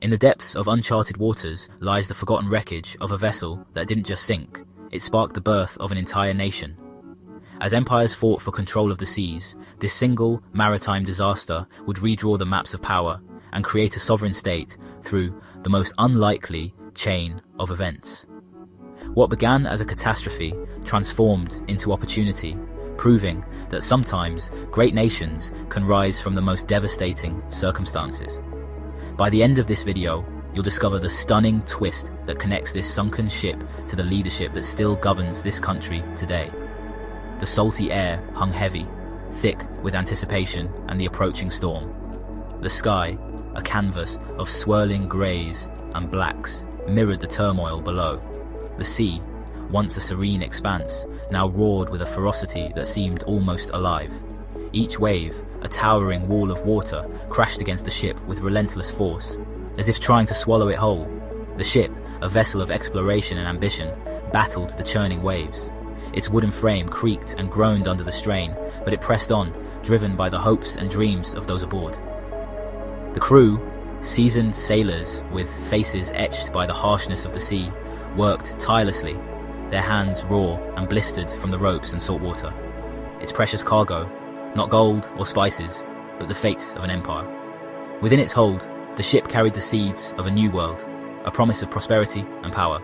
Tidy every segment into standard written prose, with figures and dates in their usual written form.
In the depths of uncharted waters lies the forgotten wreckage of a vessel that didn't just sink, it sparked the birth of an entire nation. As empires fought for control of the seas, this single maritime disaster would redraw the maps of power and create a sovereign state through the most unlikely chain of events. What began as a catastrophe transformed into opportunity, proving that sometimes great nations can rise from the most devastating circumstances. By the end of this video, you'll discover the stunning twist that connects this sunken ship to the leadership that still governs this country today. The salty air hung heavy, thick with anticipation and the approaching storm. The sky, a canvas of swirling greys and blacks, mirrored the turmoil below. The sea, once a serene expanse, now roared with a ferocity that seemed almost alive. Each wave, a towering wall of water, crashed against the ship with relentless force, as if trying to swallow it whole. The ship, a vessel of exploration and ambition, battled the churning waves. Its wooden frame creaked and groaned under the strain, but it pressed on, driven by the hopes and dreams of those aboard. The crew, seasoned sailors with faces etched by the harshness of the sea, worked tirelessly, their hands raw and blistered from the ropes and salt water. Its precious cargo, not gold or spices, but the fate of an empire. Within its hold, the ship carried the seeds of a new world, a promise of prosperity and power.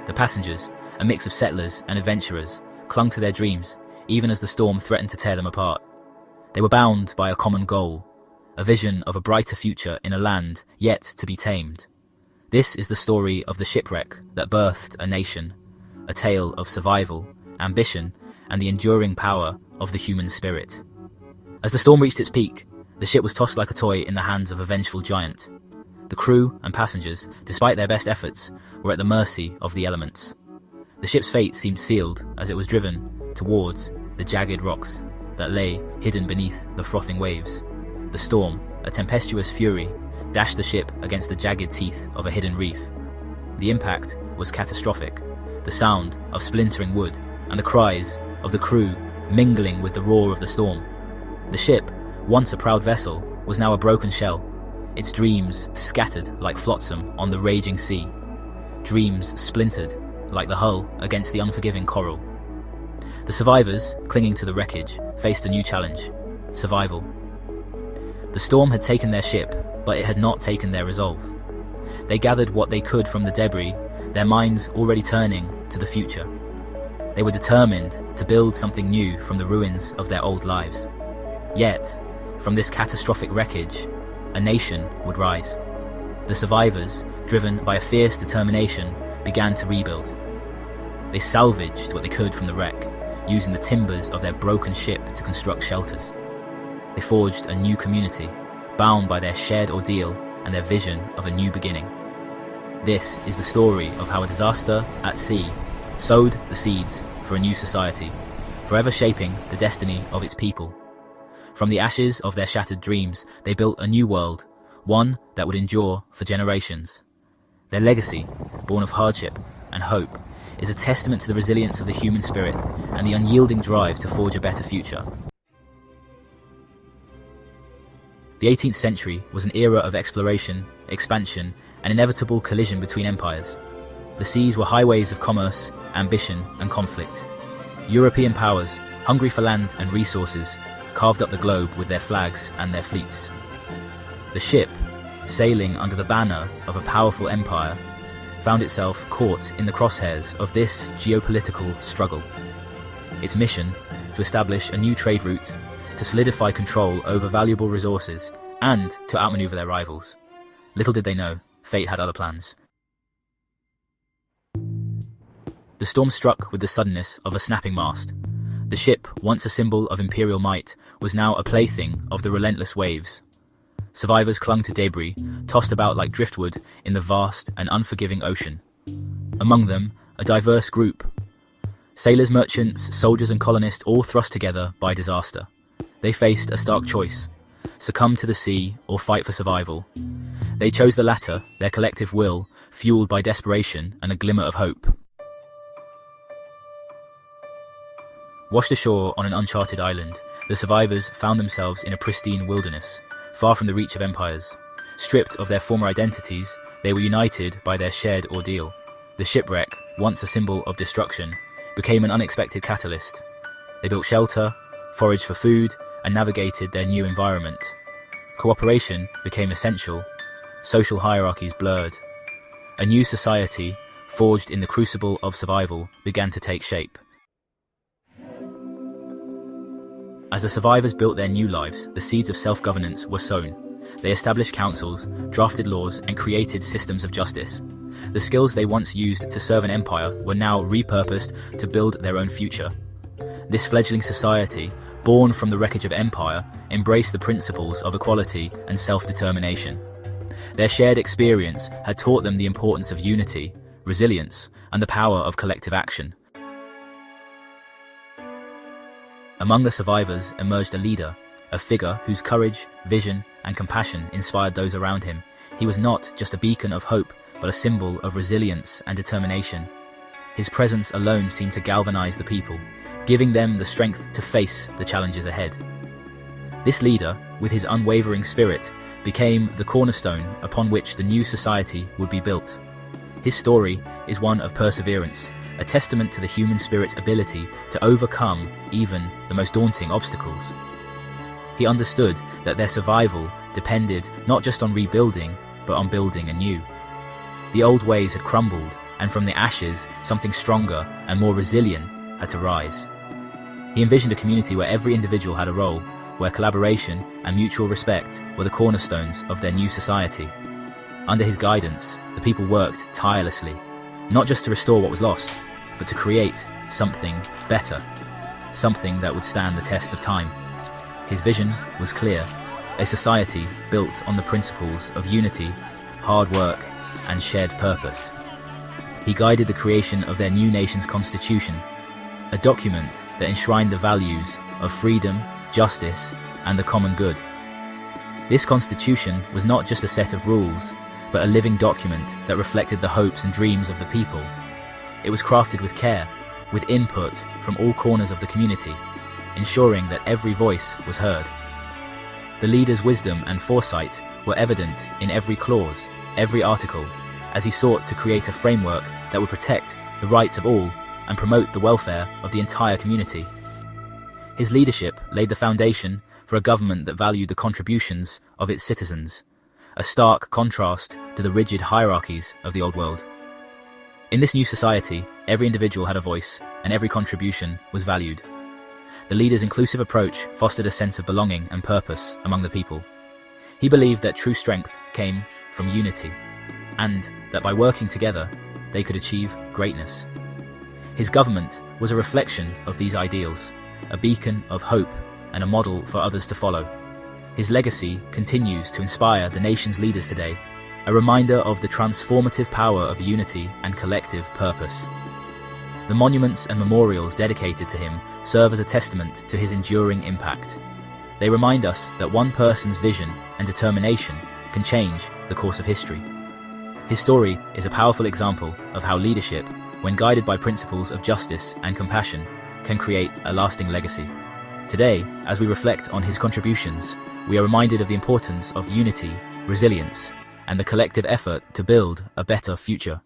The passengers, a mix of settlers and adventurers, clung to their dreams, even as the storm threatened to tear them apart. They were bound by a common goal, a vision of a brighter future in a land yet to be tamed. This is the story of the shipwreck that birthed a nation, a tale of survival, ambition, and the enduring power of the human spirit. As the storm reached its peak, the ship was tossed like a toy in the hands of a vengeful giant. The crew and passengers, despite their best efforts, were at the mercy of the elements. The ship's fate seemed sealed as it was driven towards the jagged rocks that lay hidden beneath the frothing waves. The storm, a tempestuous fury, dashed the ship against the jagged teeth of a hidden reef. The impact was catastrophic, the sound of splintering wood and the cries of the crew mingling with the roar of the storm. The ship, once a proud vessel, was now a broken shell, its dreams scattered like flotsam on the raging sea, dreams splintered like the hull against the unforgiving coral. The survivors, clinging to the wreckage, faced a new challenge: survival. The storm had taken their ship, but it had not taken their resolve. They gathered what they could from the debris, their minds already turning to the future. They were determined to build something new from the ruins of their old lives. Yet, from this catastrophic wreckage, a nation would rise. The survivors, driven by a fierce determination, began to rebuild. They salvaged what they could from the wreck, using the timbers of their broken ship to construct shelters. They forged a new community, bound by their shared ordeal and their vision of a new beginning. This is the story of how a disaster at sea sowed the seeds for a new society, forever shaping the destiny of its people. From the ashes of their shattered dreams, they built a new world, one that would endure for generations. Their legacy, born of hardship and hope, is a testament to the resilience of the human spirit and the unyielding drive to forge a better future. The 18th century was an era of exploration, expansion, and inevitable collision between empires. The seas were highways of commerce, ambition, and conflict. European powers, hungry for land and resources, carved up the globe with their flags and their fleets. The ship, sailing under the banner of a powerful empire, found itself caught in the crosshairs of this geopolitical struggle. Its mission, to establish a new trade route, to solidify control over valuable resources, and to outmaneuver their rivals. Little did they know, fate had other plans. The storm struck with the suddenness of a snapping mast. The ship, once a symbol of imperial might, was now a plaything of the relentless waves. Survivors clung to debris, tossed about like driftwood in the vast and unforgiving ocean. Among them, a diverse group. Sailors, merchants, soldiers and colonists, all thrust together by disaster. They faced a stark choice: succumb to the sea or fight for survival. They chose the latter, their collective will, fueled by desperation and a glimmer of hope. Washed ashore on an uncharted island, the survivors found themselves in a pristine wilderness, far from the reach of empires. Stripped of their former identities, they were united by their shared ordeal. The shipwreck, once a symbol of destruction, became an unexpected catalyst. They built shelter, foraged for food, and navigated their new environment. Cooperation became essential, social hierarchies blurred. A new society, forged in the crucible of survival, began to take shape. As the survivors built their new lives, the seeds of self-governance were sown. They established councils, drafted laws, and created systems of justice. The skills they once used to serve an empire were now repurposed to build their own future. This fledgling society, born from the wreckage of empire, embraced the principles of equality and self-determination. Their shared experience had taught them the importance of unity, resilience, and the power of collective action. Among the survivors emerged a leader, a figure whose courage, vision, and compassion inspired those around him. He was not just a beacon of hope, but a symbol of resilience and determination. His presence alone seemed to galvanize the people, giving them the strength to face the challenges ahead. This leader, with his unwavering spirit, became the cornerstone upon which the new society would be built. His story is one of perseverance, a testament to the human spirit's ability to overcome even the most daunting obstacles. He understood that their survival depended not just on rebuilding, but on building anew. The old ways had crumbled, and from the ashes, something stronger and more resilient had to rise. He envisioned a community where every individual had a role, where collaboration and mutual respect were the cornerstones of their new society. Under his guidance, the people worked tirelessly, not just to restore what was lost, but to create something better, something that would stand the test of time. His vision was clear, a society built on the principles of unity, hard work, and shared purpose. He guided the creation of their new nation's constitution, a document that enshrined the values of freedom, justice, and the common good. This constitution was not just a set of rules, but a living document that reflected the hopes and dreams of the people. It was crafted with care, with input from all corners of the community, ensuring that every voice was heard. The leader's wisdom and foresight were evident in every clause, every article, as he sought to create a framework that would protect the rights of all and promote the welfare of the entire community. His leadership laid the foundation for a government that valued the contributions of its citizens, a stark contrast to the rigid hierarchies of the old world. In this new society, every individual had a voice, and every contribution was valued. The leader's inclusive approach fostered a sense of belonging and purpose among the people. He believed that true strength came from unity, and that by working together, they could achieve greatness. His government was a reflection of these ideals, a beacon of hope and a model for others to follow. His legacy continues to inspire the nation's leaders today, a reminder of the transformative power of unity and collective purpose. The monuments and memorials dedicated to him serve as a testament to his enduring impact. They remind us that one person's vision and determination can change the course of history. His story is a powerful example of how leadership, when guided by principles of justice and compassion, can create a lasting legacy. Today, as we reflect on his contributions, we are reminded of the importance of unity, resilience, and the collective effort to build a better future.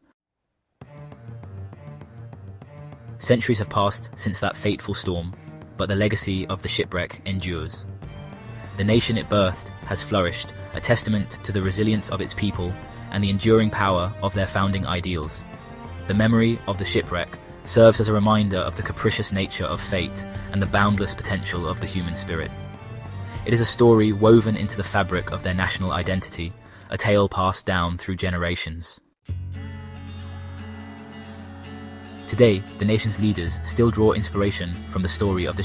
Centuries have passed since that fateful storm, but the legacy of the shipwreck endures. The nation it birthed has flourished, a testament to the resilience of its people and the enduring power of their founding ideals. The memory of the shipwreck serves as a reminder of the capricious nature of fate and the boundless potential of the human spirit. It is a story woven into the fabric of their national identity, a tale passed down through generations. Today, the nation's leaders still draw inspiration from the story of the